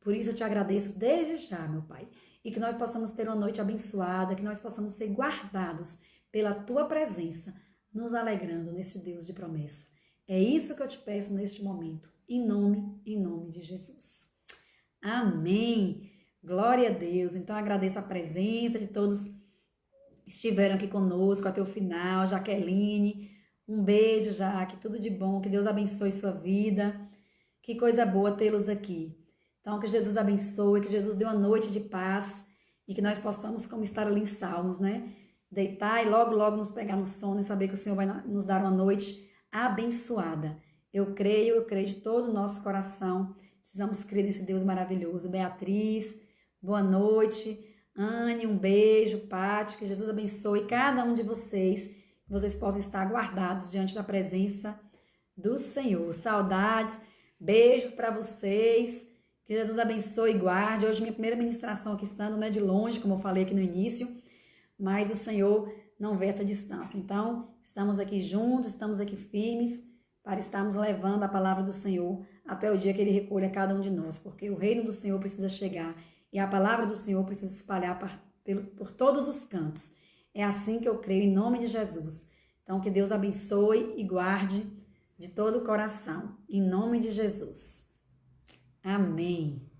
Por isso eu te agradeço desde já, meu Pai. E que nós possamos ter uma noite abençoada, que nós possamos ser guardados pela Tua presença, nos alegrando neste Deus de promessa. É isso que eu te peço neste momento, em nome de Jesus. Amém. Glória a Deus. Então agradeço a presença de todos que estiveram aqui conosco até o final. Jaqueline, um beijo, Jaque, tudo de bom, que Deus abençoe sua vida. Que coisa boa tê-los aqui. Então, que Jesus abençoe, que Jesus dê uma noite de paz e que nós possamos, como estar ali em Salmos, né? Deitar e logo nos pegar no sono e saber que o Senhor vai nos dar uma noite abençoada. Eu creio de todo o nosso coração. Precisamos crer nesse Deus maravilhoso. Beatriz, boa noite. Anne, um beijo. Pati, que Jesus abençoe cada um de vocês. Que vocês possam estar guardados diante da presença do Senhor. Saudades, beijos para vocês. Que Jesus abençoe e guarde. Hoje minha primeira ministração aqui estando, né, de longe, como eu falei aqui no início. Mas o Senhor não vê essa distância. Então, estamos aqui juntos, estamos aqui firmes para estarmos levando a palavra do Senhor até o dia que Ele recolha cada um de nós. Porque o reino do Senhor precisa chegar e a palavra do Senhor precisa se espalhar por todos os cantos. É assim que eu creio, em nome de Jesus. Então, que Deus abençoe e guarde de todo o coração, em nome de Jesus. Amém.